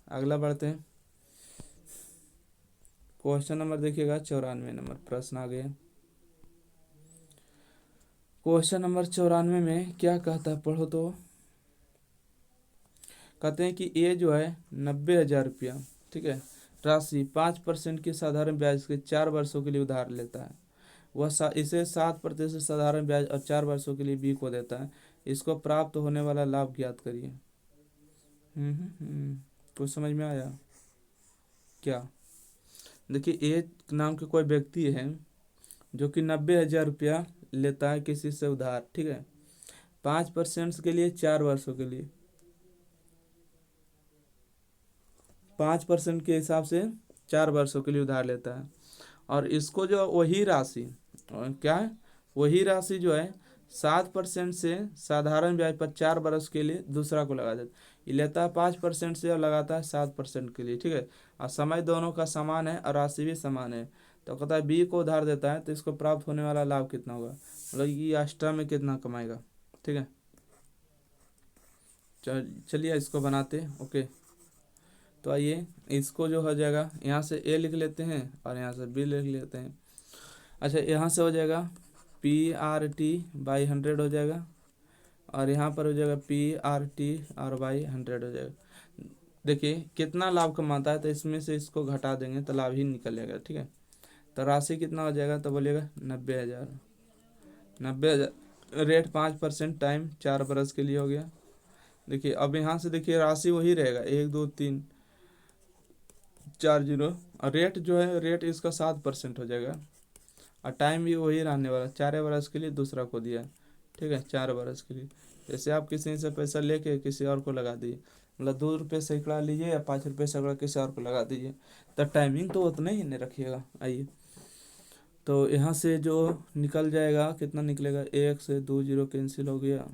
अगला बढ़ते हैं। क्वेश्चन नंबर देखिएगा 94 नंबर प्रश्न आ गया। क्वेश्चन नंबर 94 में क्या कहता है पढ़ो तो। कहते हैं कि ये जो है 90,000 रुपया, ठीक है, राशि 5% की साधारण ब्याज के 4 वर्षों के लिए उधार लेता है। वह इसे 7% साधारण ब्याज और 4 वर्षों के लिए बी को देता है। इसको प्राप्त होने वाला लाभ ज्ञात करिए। कुछ समझ में आया क्या? देखिए ए नाम के कोई व्यक्ति है जो कि 90,000 रुपया लेता है किसी से उधार, ठीक है, 5% के लिए 4 वर्षों के लिए, 5% के हिसाब से 4 वर्षों के लिए उधार लेता है। और इसको जो वही राशि क्या है, वही राशि जो है 7% से साधारण ब्याज पर 4 वर्ष के लिए दूसरा को लगा देता है। ये लेता है 5% से और लगाता है 7% के लिए, ठीक है। और समय दोनों का समान है और राशि भी समान है। तो कहता है बी को उधार देता है तो इसको प्राप्त होने वाला लाभ कितना होगा, मतलब ये एक्स्ट्रा में कितना कमाएगा, ठीक है। चलिए इसको बनाते हैं। ओके, तो आइए इसको जो हो जाएगा यहाँ से ए लिख लेते हैं और यहाँ से बी लिख लेते हैं। अच्छा, यहाँ से हो जाएगा PRT/100 हो जाएगा और यहाँ पर हो जाएगा PRT/100 हो जाएगा। देखिए कितना लाभ कमाता है तो इसमें से इसको घटा देंगे तो लाभ ही निकलेगा, ठीक है। तो राशि कितना हो जाएगा तो बोलिएगा 90,000। 90,000 रेट 5% टाइम 4 बरस के लिए हो गया। देखिए अब यहाँ से देखिए राशि वही रहेगा 1 2 3 4 जीरो, और रेट जो है रेट इसका 7% हो जाएगा और टाइम भी वही रहने वाला, 4 बरस के लिए दूसरा को दिया, ठीक है, 4 बरस के लिए। जैसे आप किसी से पैसा लेके किसी और को लगा दीजिए, मतलब 2 रुपये सैकड़ा लीजिए या 5 रुपये सैकड़ा किसी और को लगा दीजिए, तो टाइमिंग तो उतना ही नहीं रखिएगा। आइए तो यहाँ से जो निकल जाएगा कितना निकलेगा, 1 से 2 जीरो कैंसिल हो गया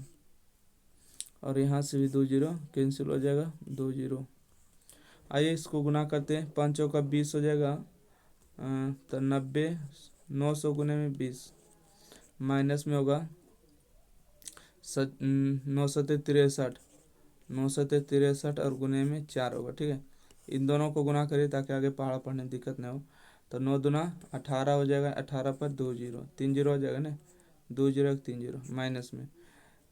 और यहाँ से भी 2 जीरो कैंसिल हो जाएगा, 2 जीरो। आइए इसको गुना करते हैं, 5 चौका 20 हो जाएगा, तो 90, 900 गुने में 20, माइनस में होगा 963, 963 और गुने में 4 होगा, ठीक है। इन दोनों को गुना करिए ताकि आगे पहाड़ा पढ़ने में दिक्कत नहीं हो। तो 9 दूना 18 हो जाएगा, 18 पर 2 जीरो, 3 जीरो हो जाएगा ना, 2 जीरो 3 जीरो माइनस में।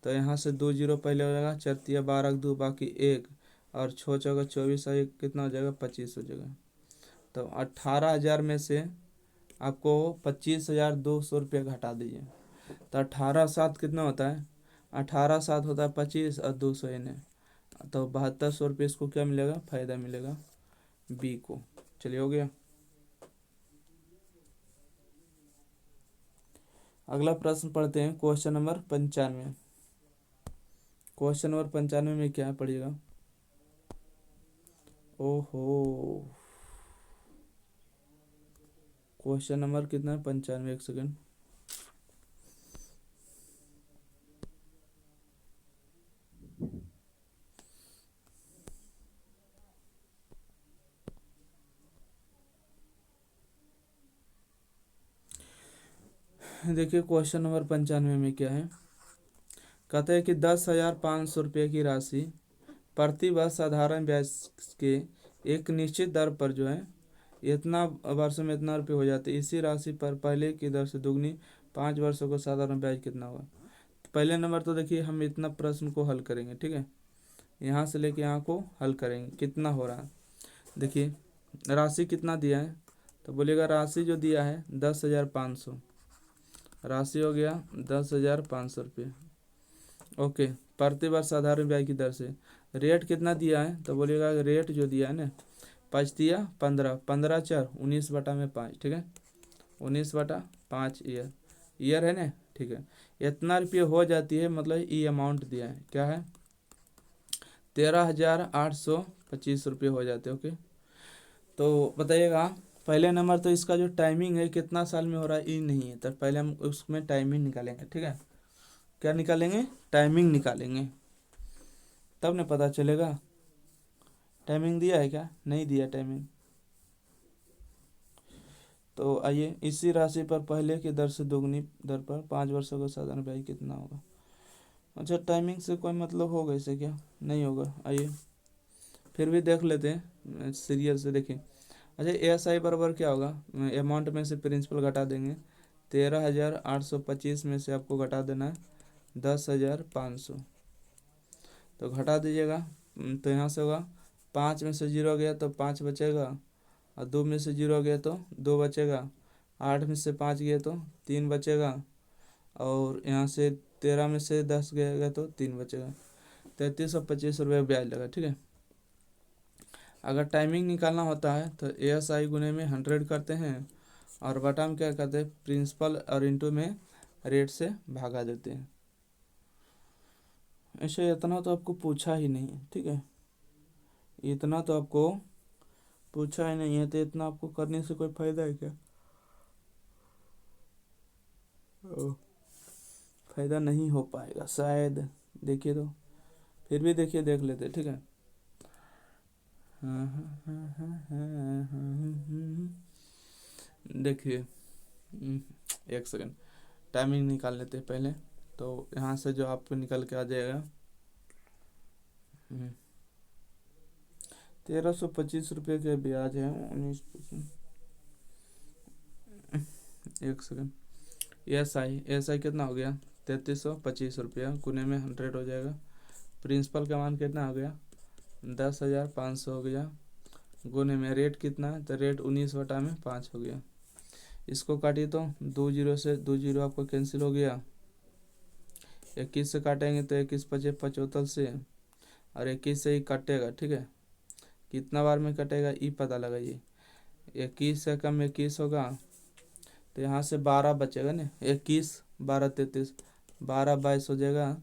तो यहाँ से 2 जीरो पहले हो जाएगा, 4 12 2 बाकी 1 और 6 चौका 24 और 1 कितना हो जाएगा 25 हो जाएगा। तो 18,000 में से आपको 25,200 रुपया घटा दीजिए। तो 18 7 कितना होता है, 18 7 होता है 25 और 200 इन्हें, तो 7200 रुपये इसको क्या मिलेगा, फ़ायदा मिलेगा बी को। चलिए हो गया। अगला प्रश्न पढ़ते हैं, क्वेश्चन नंबर 95। क्वेश्चन नंबर 95 में क्या पढ़िएगा। ओहो, क्वेश्चन नंबर कितना है 95, 1 सेकेंड। देखिए क्वेश्चन नंबर 95 में क्या है, कहते हैं कि 10,500 रुपये की राशि प्रति वर्ष साधारण ब्याज के एक निश्चित दर पर जो है इतना वर्ष में इतना रुपये हो जाते हैं। इसी राशि पर पहले की दर से दुगनी 5 वर्षों का साधारण ब्याज कितना होगा। तो पहले नंबर तो देखिए हम इतना प्रश्न को हल करेंगे, ठीक है, यहाँ से लेके यहाँ को हल करेंगे कितना हो रहा है। देखिए राशि कितना दिया है तो बोलिएगा राशि जो दिया है 10,500, राशि हो गया 10,500 रुपये। ओके, प्रति वर्ष साधारण ब्याज की दर से रेट कितना दिया है तो बोलिएगा रेट जो दिया है ना 5 दिया 15, 15 4 19/5, ठीक है, 19/5 ईयर है ना, ठीक है। इतना रुपये हो जाती है, मतलब ये अमाउंट दिया है क्या है 13,825 रुपये हो जाते हैं। ओके, तो बताइएगा पहले नंबर तो इसका जो टाइमिंग है कितना साल में हो रहा है ये नहीं है, तो पहले हम उसमें टाइमिंग निकालेंगे, ठीक है। क्या निकालेंगे, टाइमिंग निकालेंगे, तब ना पता चलेगा। टाइमिंग दिया है क्या, नहीं दिया टाइमिंग। तो आइए, इसी राशि पर पहले की दर से दोगुनी दर पर 5 वर्षों का साधारण ब्याज कितना होगा। अच्छा, टाइमिंग से कोई मतलब होगा इसे क्या? नहीं होगा। आइए फिर भी देख लेते हैं सीरियल से, देखें। अच्छा, ASI बराबर क्या होगा? अमाउंट में से प्रिंसिपल घटा देंगे। 13,825 में से आपको घटा देना है 10,500, तो घटा दीजिएगा। तो यहाँ से होगा 5 में से 0 गया तो 5 बचेगा, और 2 में से 0 गया तो 2 बचेगा, 8 में से 5 गया तो 3 बचेगा, और यहाँ से 13 में से 10 गया तो 3 बचेगा। 3325 रुपये ब्याज लगा, ठीक है। अगर टाइमिंग निकालना होता है तो ASI गुने में 100 करते हैं, और बटा में क्या करते हैं, प्रिंसिपल और इंटू में रेट से भागा देते हैं। ऐसे इतना तो आपको पूछा ही नहीं है, ठीक है। इतना तो आपको पूछा ही नहीं है, तो इतना आपको करने से कोई फायदा है क्या? फायदा नहीं हो पाएगा शायद। देखिए तो, फिर भी देखिए, देख लेते, ठीक है। देखिए, एक सेकंड, टाइमिंग निकाल लेते हैं पहले। तो यहाँ से जो आपको निकल के आ जाएगा 1325 रुपये के ब्याज है 19%। एक सेकंड, एस आई कितना हो गया? 3325 रुपया गुने में 100 हो जाएगा। प्रिंसिपल का मान कितना हो गया? 10,500 हो गया, गुने में रेट कितना है? तो रेट 19/5 हो गया। इसको काटिए तो 2 जीरो से 2 जीरो आपको कैंसिल हो गया। 21 से काटेंगे तो 21 पचे 75 से, और 21 से ही कटेगा, ठीक है। कितना बार में कटेगा ये पता लगाइए। 21 से कम 21 होगा, तो यहाँ से 12 बचेगा ना। 21 12 33 12 22 हो जाएगा,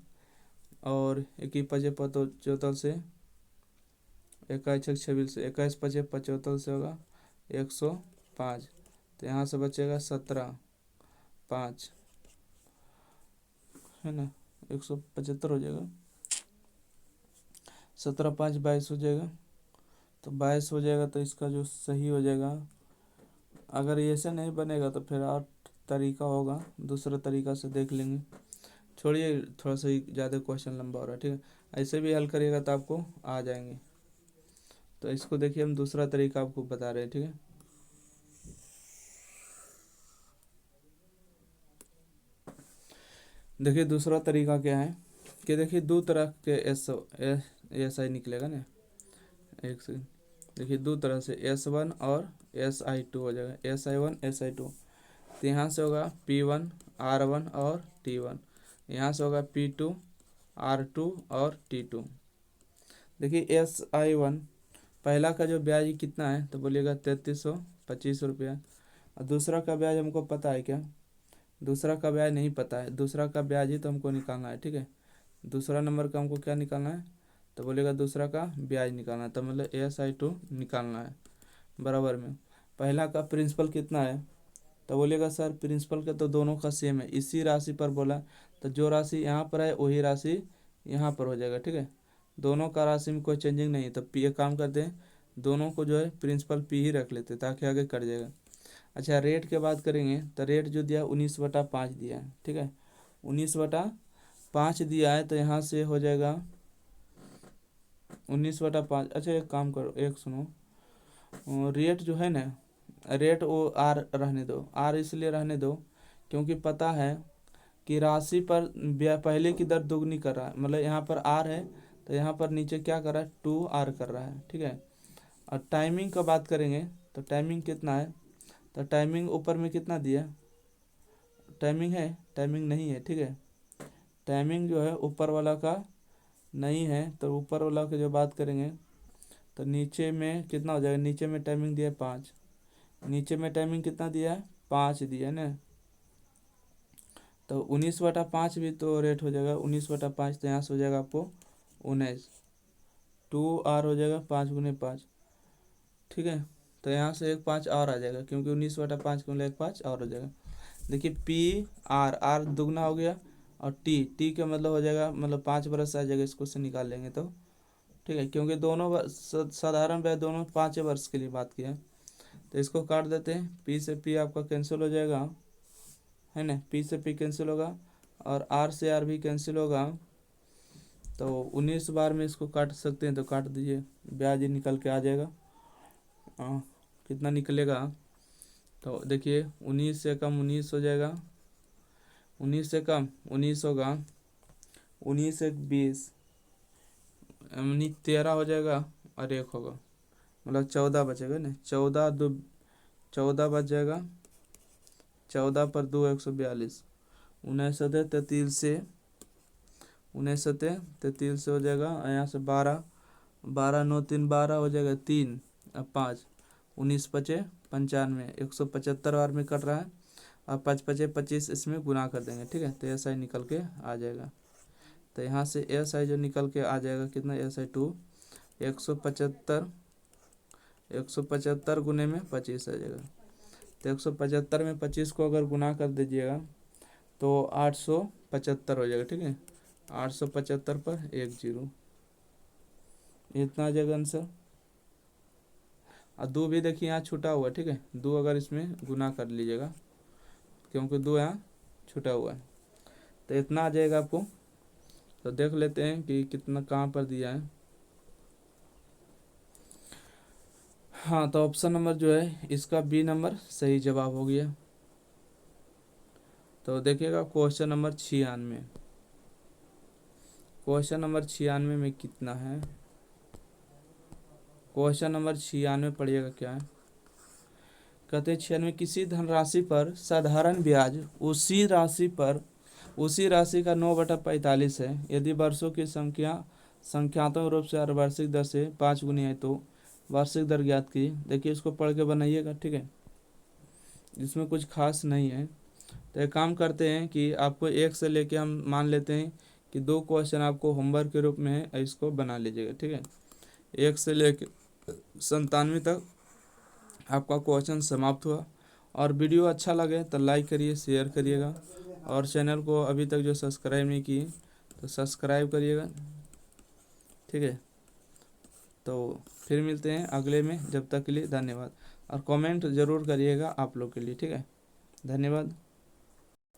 और 21 पचे 75 से 21 छः 26 से 21 पचे 75 से होगा 105, तो यहाँ से बचेगा 17/5, है ना। 175 हो जाएगा, 17/5 22 हो जाएगा, तो 22 हो जाएगा। तो इसका जो सही हो जाएगा, अगर ऐसे नहीं बनेगा तो फिर और तरीका होगा, दूसरा तरीका से देख लेंगे। छोड़िए, थोड़ा सा ही ज़्यादा क्वेश्चन लंबा हो रहा है, ठीक है। ऐसे भी हल करिएगा तो आपको आ जाएंगे। तो इसको देखिए, हम दूसरा तरीका आपको बता रहे हैं, ठीक है। देखिए दूसरा तरीका क्या है कि देखिए दो तरह के एस आई निकलेगा ना। एक सेकंड, देखिए दो तरह से S1 और SI2 हो जाएगा, SI1 SI2। तो यहाँ से होगा P1 R1 और T1, यहाँ से होगा P2 R2 और T2। देखिए SI1 पहला का जो ब्याज कितना है, तो बोलिएगा 3325 रुपया। और दूसरा का ब्याज हमको पता है क्या? दूसरा का ब्याज नहीं पता है, दूसरा का ब्याज ही तो हमको निकालना है, ठीक है। दूसरा नंबर का हमको क्या निकालना है, तो बोलेगा दूसरा का ब्याज निकालना है, तो मतलब SI2 निकालना है। बराबर में पहला का प्रिंसिपल कितना है, तो बोलेगा सर प्रिंसिपल का तो दोनों का सेम है, इसी राशि पर बोला, तो जो राशि यहाँ पर है वही राशि यहाँ पर हो जाएगा, ठीक है। दोनों का राशि में कोई चेंजिंग नहीं है, तो पी एक काम करते हैं, दोनों को जो है प्रिंसिपल P ही रख लेते हैं ताकि आगे कट जाएगा। अच्छा, रेट के बात करेंगे तो रेट जो दिया 19/5 दिया है, ठीक है। 19/5 दिया है, तो यहाँ से हो जाएगा 19/5। अच्छा एक काम करो, एक सुनो, रेट जो है ना, रेट वो आर रहने दो, आर इसलिए रहने दो क्योंकि पता है कि राशि पर पहले की दर दोगुनी कर रहा है, मतलब यहाँ पर आर है तो यहाँ पर नीचे क्या कर रहा है, 2R कर रहा है, ठीक है। और टाइमिंग का बात करेंगे तो टाइमिंग कितना है, तो टाइमिंग ऊपर में कितना दिया, टाइमिंग है, टाइमिंग नहीं है, ठीक है। टाइमिंग जो है ऊपर वाला का नहीं है, तो ऊपर वाला की जो बात करेंगे तो नीचे में कितना हो जाएगा, नीचे में टाइमिंग दिया है 5, नीचे में टाइमिंग कितना दिया है, 5 दिया है ना। तो 19/5 भी तो रेट हो जाएगा, 19/5, तो यहाँ से हो जाएगा आपको 19, 2R हो जाएगा 5 × 5, ठीक है। तो यहाँ से एक 5 और आ जाएगा, क्योंकि 19/5 के मतलब एक 5 और हो जाएगा। देखिए PR दुगना हो गया, और टी का मतलब हो जाएगा, मतलब 5 बरस आ जाएगा, इसको से निकाल लेंगे तो, ठीक है। क्योंकि दोनों साधारण ब्याज दोनों 5 वर्ष के लिए बात किया है, तो इसको काट देते हैं, पी से पी आपका कैंसिल हो जाएगा, है ना, पी से पी कैंसिल होगा और आर से आर भी कैंसिल होगा। तो 19 बार में इसको काट सकते हैं, तो काट दीजिए, ब्याज ही निकल के आ जाएगा। कितना निकलेगा, तो देखिए 19 से कम 19 हो जाएगा, 19 से कम 19 होगा, 19 एक 20, 13 हो जाएगा और 1 होगा, मतलब 14 बचेगा ना, 14 बच जाएगा, 14 पर 2 142, 19 सतह 33 से, 19 सतह 33 से हो जाएगा, और यहाँ से 12, 12 9 3 12 हो जाएगा, 3 अब 5, 19 पचे 95, 175 बार में कट रहा है, और 5 पचे 25 इसमें गुना कर देंगे, ठीक है। तो एस आई निकल के आ जाएगा। तो यहाँ से एस आई जो निकल के आ जाएगा कितना, एस आई 2 175 गुने में 25 आ जाएगा। तो 175 में 25 को अगर गुना कर दीजिएगा तो 875 हो जाएगा, ठीक है। 875 पर 1 0, इतना आ जाएगा आंसर। और 2 भी देखिए यहाँ छूटा हुआ है, ठीक है, 2 अगर इसमें गुना कर लीजिएगा क्योंकि 2 यहाँ छूटा हुआ है, तो इतना आ जाएगा आपको। तो देख लेते हैं कि कितना कहाँ पर दिया है। हाँ, तो ऑप्शन नंबर जो है इसका बी नंबर सही जवाब हो गया। तो देखिएगा क्वेश्चन नंबर 96, क्वेश्चन नंबर 96 में कितना है, क्वेश्चन नंबर 96 पढ़िएगा क्या है। कहते हैं 96, किसी धनराशि पर साधारण ब्याज उसी राशि का 9/45 है, यदि वर्षों की संख्यात्मक रूप से और वार्षिक दर से 5 गुनी है तो वार्षिक दर ज्ञात कीजिए। देखिए इसको पढ़ के बनाइएगा, ठीक है, इसमें कुछ खास नहीं है। तो एक काम करते हैं कि आपको 1 से लेके हम मान लेते हैं कि 2 क्वेश्चन आपको होमवर्क के रूप में है, इसको बना लीजिएगा, ठीक है। 1 से लेके 97 तक आपका क्वेश्चन समाप्त हुआ। और वीडियो अच्छा लगे तो लाइक करिए, शेयर करिएगा, और चैनल को अभी तक जो सब्सक्राइब नहीं किए तो सब्सक्राइब करिएगा, ठीक है। तो फिर मिलते हैं अगले में, जब तक के लिए धन्यवाद। और कमेंट ज़रूर करिएगा आप लोग के लिए, ठीक है। धन्यवाद।